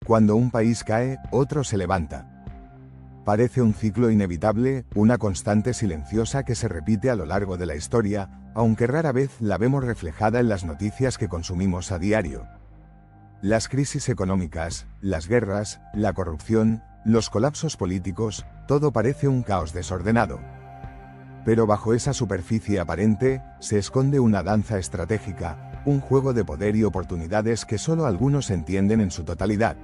Cuando un país cae, otro se levanta. Parece un ciclo inevitable, una constante silenciosa que se repite a lo largo de la historia, aunque rara vez la vemos reflejada en las noticias que consumimos a diario. Las crisis económicas, las guerras, la corrupción, los colapsos políticos, todo parece un caos desordenado. Pero bajo esa superficie aparente, se esconde una danza estratégica, un juego de poder y oportunidades que solo algunos entienden en su totalidad.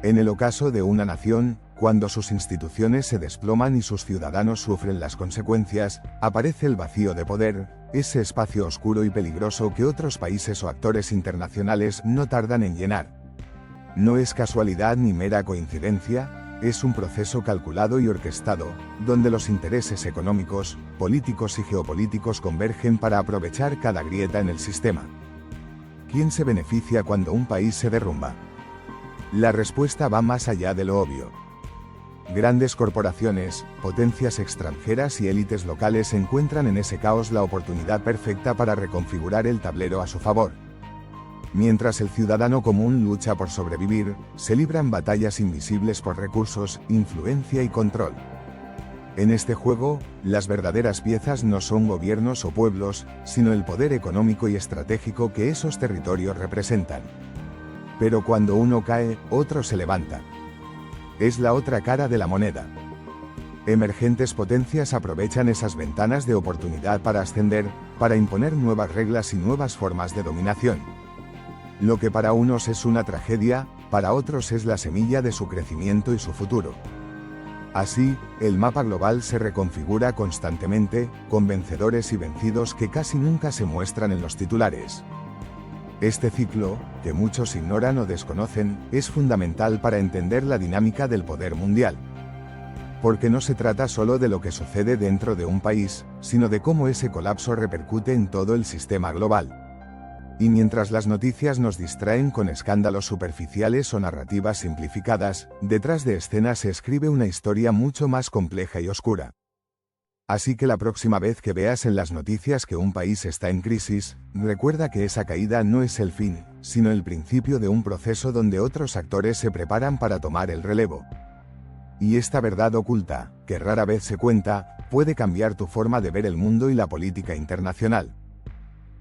En el ocaso de una nación, cuando sus instituciones se desploman y sus ciudadanos sufren las consecuencias, aparece el vacío de poder, ese espacio oscuro y peligroso que otros países o actores internacionales no tardan en llenar. No es casualidad ni mera coincidencia, es un proceso calculado y orquestado, donde los intereses económicos, políticos y geopolíticos convergen para aprovechar cada grieta en el sistema. ¿Quién se beneficia cuando un país se derrumba? La respuesta va más allá de lo obvio. Grandes corporaciones, potencias extranjeras y élites locales encuentran en ese caos la oportunidad perfecta para reconfigurar el tablero a su favor. Mientras el ciudadano común lucha por sobrevivir, se libran batallas invisibles por recursos, influencia y control. En este juego, las verdaderas piezas no son gobiernos o pueblos, sino el poder económico y estratégico que esos territorios representan. Pero cuando uno cae, otro se levanta. Es la otra cara de la moneda. Emergentes potencias aprovechan esas ventanas de oportunidad para ascender, para imponer nuevas reglas y nuevas formas de dominación. Lo que para unos es una tragedia, para otros es la semilla de su crecimiento y su futuro. Así, el mapa global se reconfigura constantemente, con vencedores y vencidos que casi nunca se muestran en los titulares. Este ciclo, que muchos ignoran o desconocen, es fundamental para entender la dinámica del poder mundial. Porque no se trata solo de lo que sucede dentro de un país, sino de cómo ese colapso repercute en todo el sistema global. Y mientras las noticias nos distraen con escándalos superficiales o narrativas simplificadas, detrás de escena se escribe una historia mucho más compleja y oscura. Así que la próxima vez que veas en las noticias que un país está en crisis, recuerda que esa caída no es el fin, sino el principio de un proceso donde otros actores se preparan para tomar el relevo. Y esta verdad oculta, que rara vez se cuenta, puede cambiar tu forma de ver el mundo y la política internacional.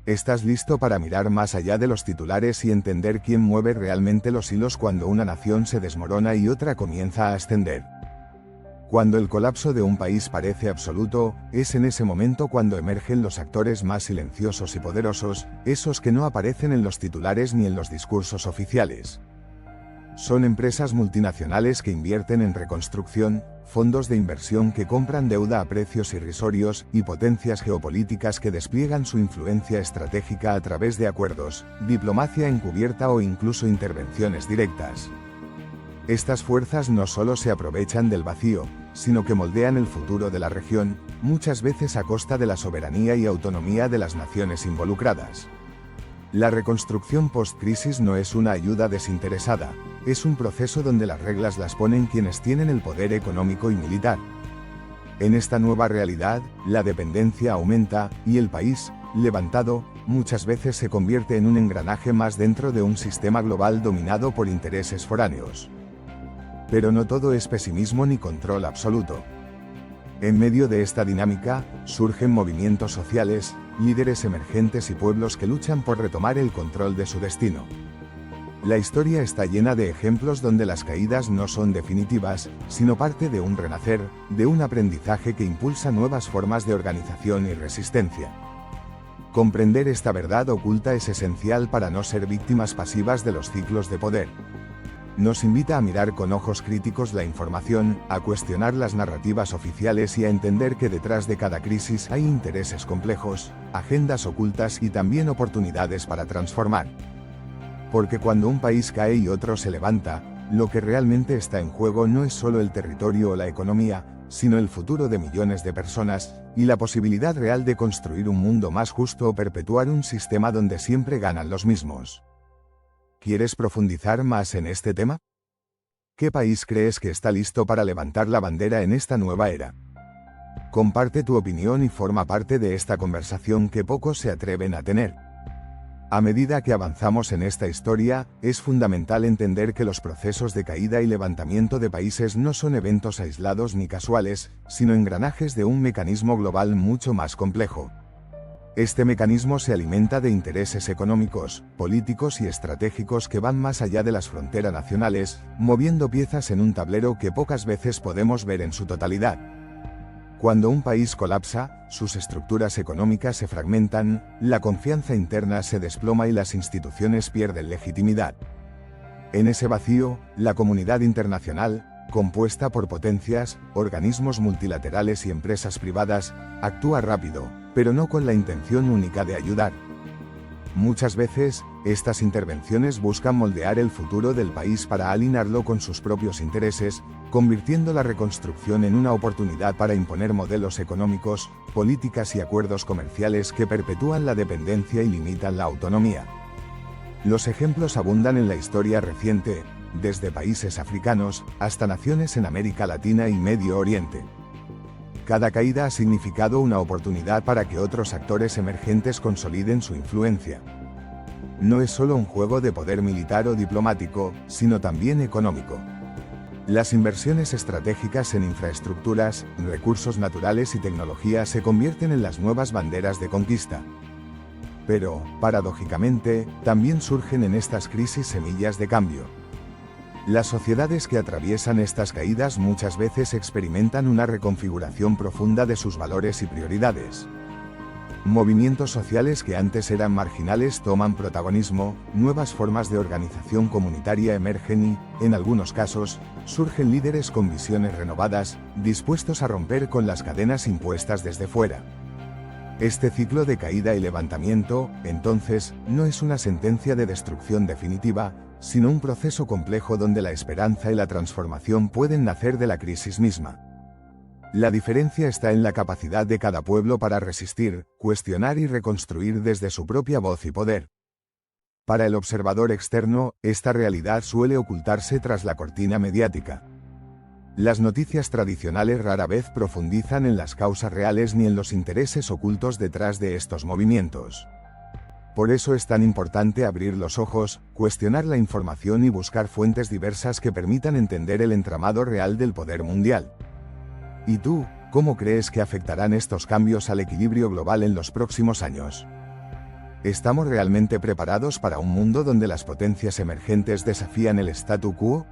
¿Estás listo para mirar más allá de los titulares y entender quién mueve realmente los hilos cuando una nación se desmorona y otra comienza a ascender? Cuando el colapso de un país parece absoluto, es en ese momento cuando emergen los actores más silenciosos y poderosos, esos que no aparecen en los titulares ni en los discursos oficiales. Son empresas multinacionales que invierten en reconstrucción, fondos de inversión que compran deuda a precios irrisorios y potencias geopolíticas que despliegan su influencia estratégica a través de acuerdos, diplomacia encubierta o incluso intervenciones directas. Estas fuerzas no solo se aprovechan del vacío, sino que moldean el futuro de la región, muchas veces a costa de la soberanía y autonomía de las naciones involucradas. La reconstrucción post-crisis no es una ayuda desinteresada, es un proceso donde las reglas las ponen quienes tienen el poder económico y militar. En esta nueva realidad, la dependencia aumenta, y el país, levantado, muchas veces se convierte en un engranaje más dentro de un sistema global dominado por intereses foráneos. Pero no todo es pesimismo ni control absoluto. En medio de esta dinámica, surgen movimientos sociales, líderes emergentes y pueblos que luchan por retomar el control de su destino. La historia está llena de ejemplos donde las caídas no son definitivas, sino parte de un renacer, de un aprendizaje que impulsa nuevas formas de organización y resistencia. Comprender esta verdad oculta es esencial para no ser víctimas pasivas de los ciclos de poder. Nos invita a mirar con ojos críticos la información, a cuestionar las narrativas oficiales y a entender que detrás de cada crisis hay intereses complejos, agendas ocultas y también oportunidades para transformar. Porque cuando un país cae y otro se levanta, lo que realmente está en juego no es solo el territorio o la economía, sino el futuro de millones de personas, y la posibilidad real de construir un mundo más justo o perpetuar un sistema donde siempre ganan los mismos. ¿Quieres profundizar más en este tema? ¿Qué país crees que está listo para levantar la bandera en esta nueva era? Comparte tu opinión y forma parte de esta conversación que pocos se atreven a tener. A medida que avanzamos en esta historia, es fundamental entender que los procesos de caída y levantamiento de países no son eventos aislados ni casuales, sino engranajes de un mecanismo global mucho más complejo. Este mecanismo se alimenta de intereses económicos, políticos y estratégicos que van más allá de las fronteras nacionales, moviendo piezas en un tablero que pocas veces podemos ver en su totalidad. Cuando un país colapsa, sus estructuras económicas se fragmentan, la confianza interna se desploma y las instituciones pierden legitimidad. En ese vacío, la comunidad internacional, compuesta por potencias, organismos multilaterales y empresas privadas, actúa rápido, pero no con la intención única de ayudar. Muchas veces, estas intervenciones buscan moldear el futuro del país para alinearlo con sus propios intereses, convirtiendo la reconstrucción en una oportunidad para imponer modelos económicos, políticas y acuerdos comerciales que perpetúan la dependencia y limitan la autonomía. Los ejemplos abundan en la historia reciente, desde países africanos hasta naciones en América Latina y Medio Oriente. Cada caída ha significado una oportunidad para que otros actores emergentes consoliden su influencia. No es solo un juego de poder militar o diplomático, sino también económico. Las inversiones estratégicas en infraestructuras, recursos naturales y tecnología se convierten en las nuevas banderas de conquista. Pero, paradójicamente, también surgen en estas crisis semillas de cambio. Las sociedades que atraviesan estas caídas muchas veces experimentan una reconfiguración profunda de sus valores y prioridades. Movimientos sociales que antes eran marginales toman protagonismo, nuevas formas de organización comunitaria emergen y, en algunos casos, surgen líderes con visiones renovadas, dispuestos a romper con las cadenas impuestas desde fuera. Este ciclo de caída y levantamiento, entonces, no es una sentencia de destrucción definitiva, sino un proceso complejo donde la esperanza y la transformación pueden nacer de la crisis misma. La diferencia está en la capacidad de cada pueblo para resistir, cuestionar y reconstruir desde su propia voz y poder. Para el observador externo, esta realidad suele ocultarse tras la cortina mediática. Las noticias tradicionales rara vez profundizan en las causas reales ni en los intereses ocultos detrás de estos movimientos. Por eso es tan importante abrir los ojos, cuestionar la información y buscar fuentes diversas que permitan entender el entramado real del poder mundial. ¿Y tú, cómo crees que afectarán estos cambios al equilibrio global en los próximos años? ¿Estamos realmente preparados para un mundo donde las potencias emergentes desafían el statu quo?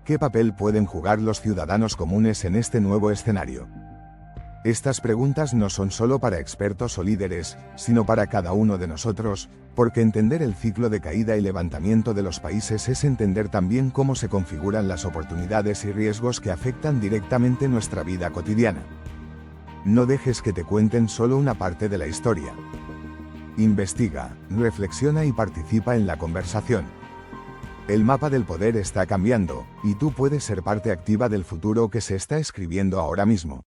¿Qué papel pueden jugar los ciudadanos comunes en este nuevo escenario? Estas preguntas no son solo para expertos o líderes, sino para cada uno de nosotros, porque entender el ciclo de caída y levantamiento de los países es entender también cómo se configuran las oportunidades y riesgos que afectan directamente nuestra vida cotidiana. No dejes que te cuenten solo una parte de la historia. Investiga, reflexiona y participa en la conversación. El mapa del poder está cambiando, y tú puedes ser parte activa del futuro que se está escribiendo ahora mismo.